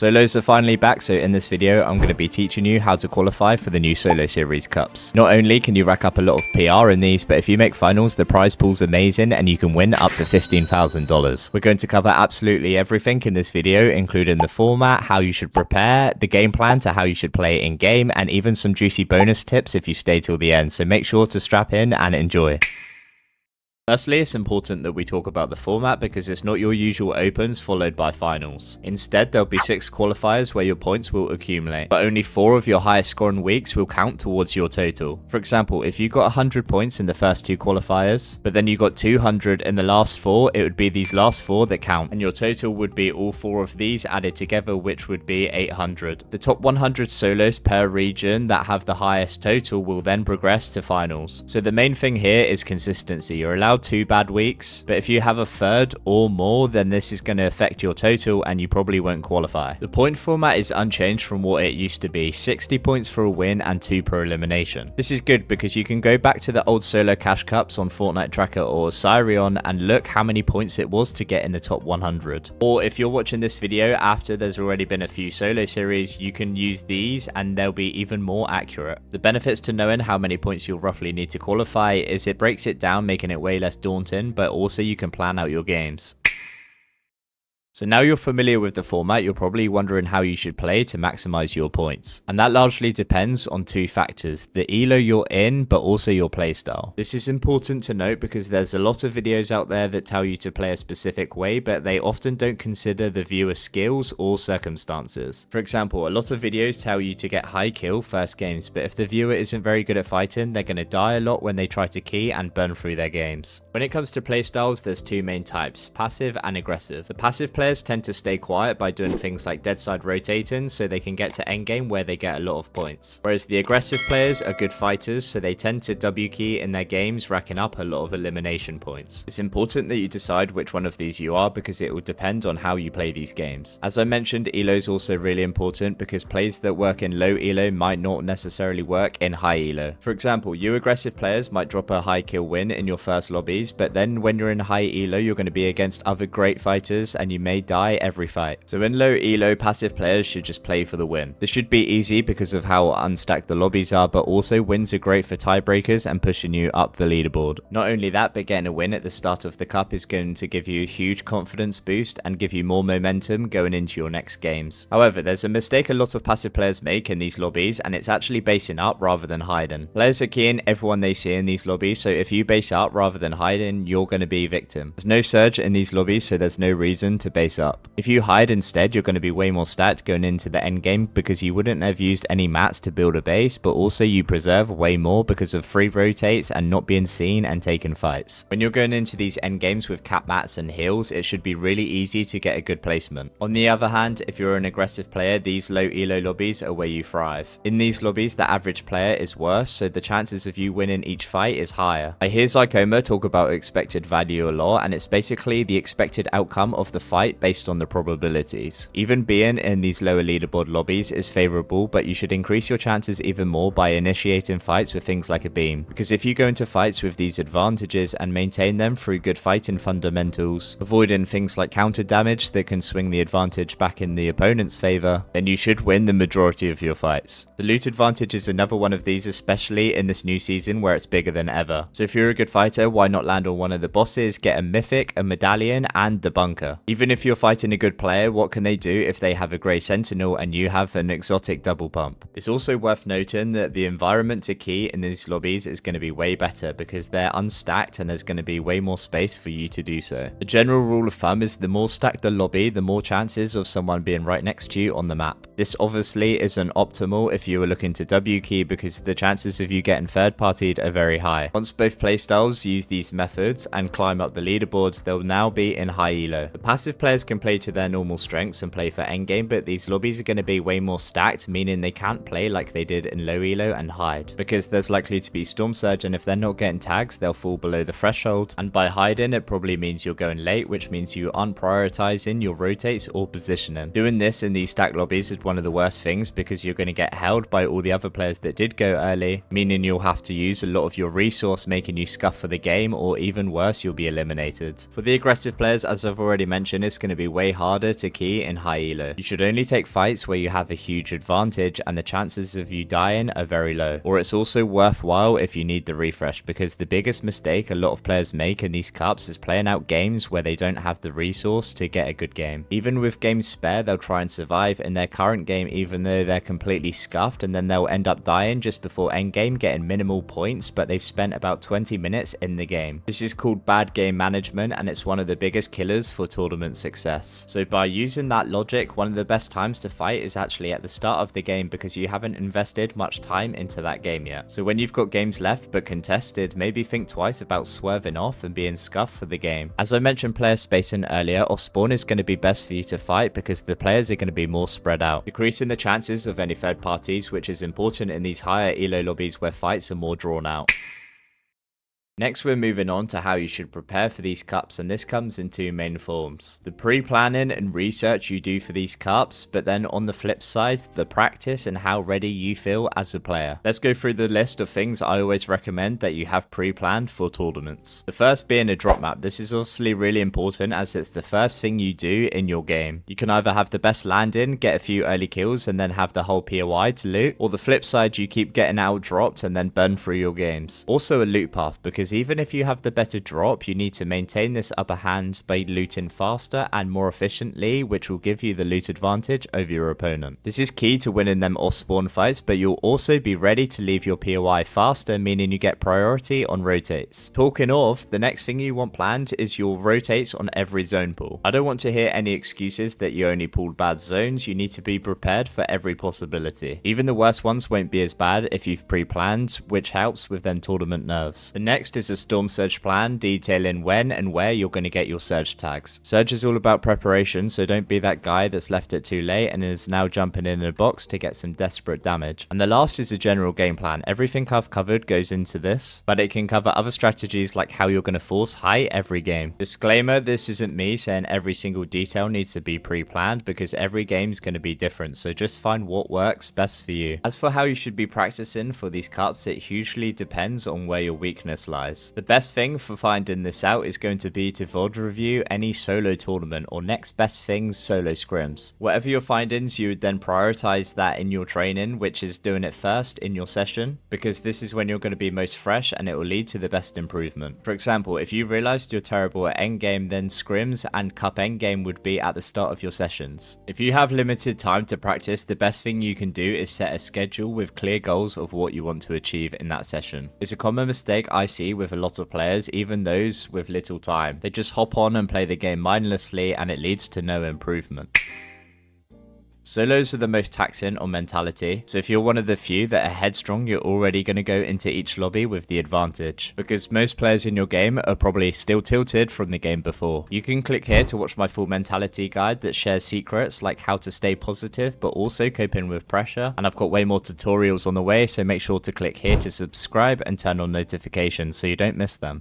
Solos are finally back, so in this video I'm going to be teaching you how to qualify for the new Solo Series Cups. Not only can you rack up a lot of PR in these, but if you make finals, the prize pool's amazing and you can win up to $15,000. We're going to cover absolutely everything in this video, including the format, how you should prepare, the game plan to how you should play in game, and even some juicy bonus tips if you stay till the end, so make sure to strap in and enjoy. Firstly, it's important that we talk about the format because it's not your usual opens followed by finals. Instead, there'll be 6 qualifiers where your points will accumulate, but only 4 of your highest scoring weeks will count towards your total. For example, if you got 100 points in the first 2 qualifiers, but then you got 200 in the last 4, it would be these last 4 that count, and your total would be all 4 of these added together, which would be 800. The top 100 solos per region that have the highest total will then progress to finals. So the main thing here is consistency. You're allowed 2 bad weeks, but if you have a third or more, then this is going to affect your total and you probably won't qualify. The point format is unchanged from what it used to be, 60 points for a win and 2 per elimination. This is good because you can go back to the old solo cash cups on Fortnite Tracker or Sirion and look how many points it was to get in the top 100. Or if you're watching this video after there's already been a few solo series, you can use these and they'll be even more accurate. The benefits to knowing how many points you'll roughly need to qualify is it breaks it down, making it way less daunting, but also you can plan out your games. So now you're familiar with the format, you're probably wondering how you should play to maximize your points. And that largely depends on 2 factors, the elo you're in, but also your playstyle. This is important to note because there's a lot of videos out there that tell you to play a specific way, but they often don't consider the viewer's skills or circumstances. For example, a lot of videos tell you to get high kill first games, but if the viewer isn't very good at fighting, they're going to die a lot when they try to key and burn through their games. When it comes to playstyles, there's 2 main types, passive and aggressive. The passive players tend to stay quiet by doing things like dead side rotating so they can get to endgame where they get a lot of points. Whereas the aggressive players are good fighters, so they tend to W key in their games, racking up a lot of elimination points. It's important that you decide which one of these you are because it will depend on how you play these games. As I mentioned, elo is also really important because plays that work in low elo might not necessarily work in high elo. For example, you aggressive players might drop a high kill win in your first lobbies, but then when you're in high elo, you're going to be against other great fighters and you may die every fight. So in low elo, passive players should just play for the win. This should be easy because of how unstacked the lobbies are, but also wins are great for tiebreakers and pushing you up the leaderboard. Not only that, but getting a win at the start of the cup is going to give you a huge confidence boost and give you more momentum going into your next games. However, there's a mistake a lot of passive players make in these lobbies, and it's actually basing up rather than hiding. Players are keying everyone they see in these lobbies, so if you base up rather than hiding, you're going to be victim. There's no surge in these lobbies, so there's no reason to base up. If you hide instead, you're going to be way more stacked going into the end game because you wouldn't have used any mats to build a base, but also you preserve way more because of free rotates and not being seen and taking fights. When you're going into these end games with cap mats and heals, it should be really easy to get a good placement. On the other hand, if you're an aggressive player, these low elo lobbies are where you thrive. In these lobbies, the average player is worse, so the chances of you winning each fight is higher. I hear Zycoma talk about expected value a lot, and it's basically the expected outcome of the fight based on the probabilities. Even being in these lower leaderboard lobbies is favorable, but you should increase your chances even more by initiating fights with things like a beam, because if you go into fights with these advantages and maintain them through good fighting fundamentals, avoiding things like counter damage that can swing the advantage back in the opponent's favor, then you should win the majority of your fights. The loot advantage is another one of these, especially in this new season where it's bigger than ever. So if you're a good fighter, why not land on one of the bosses, get a mythic, a medallion, and the bunker? Even if you're fighting a good player, what can they do if they have a grey sentinel and you have an exotic double pump? It's also worth noting that the environment to key in these lobbies is going to be way better because they're unstacked and there's going to be way more space for you to do so. The general rule of thumb is the more stacked the lobby, the more chances of someone being right next to you on the map. This obviously isn't optimal if you are looking to W key because the chances of you getting third partied are very high. Once both playstyles use these methods and climb up the leaderboards, they'll now be in high elo. The passive players can play to their normal strengths and play for endgame, but these lobbies are going to be way more stacked, meaning they can't play like they did in low elo and hide, because there's likely to be storm surge, and if they're not getting tags, they'll fall below the threshold, and by hiding it probably means you're going late, which means you aren't prioritizing your rotates or positioning. Doing this in these stacked lobbies is one of the worst things because you're going to get held by all the other players that did go early, meaning you'll have to use a lot of your resource, making you scuff for the game, or even worse, you'll be eliminated. For the aggressive players, as I've already mentioned, it's going to be way harder to key in high elo. You should only take fights where you have a huge advantage and the chances of you dying are very low. Or it's also worthwhile if you need the refresh, because the biggest mistake a lot of players make in these cups is playing out games where they don't have the resource to get a good game. Even with games spare, they'll try and survive in their current game even though they're completely scuffed, and then they'll end up dying just before endgame, getting minimal points, but they've spent about 20 minutes in the game. This is called bad game management, and it's one of the biggest killers for tournament success. So by using that logic, one of the best times to fight is actually at the start of the game, because you haven't invested much time into that game yet. So when you've got games left but contested, maybe think twice about swerving off and being scuffed for the game. As I mentioned player spacing earlier, off spawn is going to be best for you to fight because the players are going to be more spread out, decreasing the chances of any third parties, which is important in these higher elo lobbies where fights are more drawn out. Next, we're moving on to how you should prepare for these cups, and this comes in two main forms. The pre-planning and research you do for these cups, but then on the flip side, the practice and how ready you feel as a player. Let's go through the list of things I always recommend that you have pre-planned for tournaments. The first being a drop map. This is obviously really important as it's the first thing you do in your game. You can either have the best landing, get a few early kills, and then have the whole POI to loot, or the flip side, you keep getting out dropped and then burn through your games. Also a loot path, because even if you have the better drop, you need to maintain this upper hand by looting faster and more efficiently, which will give you the loot advantage over your opponent. This is key to winning them off spawn fights, but you'll also be ready to leave your POI faster, meaning you get priority on rotates. Talking of, the next thing you want planned is your rotates on every zone pool. I don't want to hear any excuses that you only pulled bad zones. You need to be prepared for every possibility. Even the worst ones won't be as bad if you've pre-planned, which helps with them tournament nerves. The next is a storm surge plan detailing when and where you're going to get your surge tags. Surge is all about preparation, so don't be that guy that's left it too late and is now jumping in a box to get some desperate damage. And the last is a general game plan. Everything I've covered goes into this, but it can cover other strategies like how you're going to force high every game. Disclaimer, this isn't me saying every single detail needs to be pre-planned, because every game is going to be different, so just find what works best for you. As for how you should be practicing for these cups, it hugely depends on where your weakness lies. The best thing for finding this out is going to be to VOD review any solo tournament or next best things solo scrims. Whatever your findings, you would then prioritize that in your training, which is doing it first in your session, because this is when you're going to be most fresh and it will lead to the best improvement. For example, if you realized you're terrible at endgame, then scrims and cup endgame would be at the start of your sessions. If you have limited time to practice, the best thing you can do is set a schedule with clear goals of what you want to achieve in that session. It's a common mistake I see with a lot of players, even those with little time. They just hop on and play the game mindlessly, and it leads to no improvement. Solos are the most taxing on mentality, so if you're one of the few that are headstrong, you're already going to go into each lobby with the advantage, because most players in your game are probably still tilted from the game before. You can click here to watch my full mentality guide that shares secrets like how to stay positive but also coping with pressure, and I've got way more tutorials on the way, so make sure to click here to subscribe and turn on notifications so you don't miss them.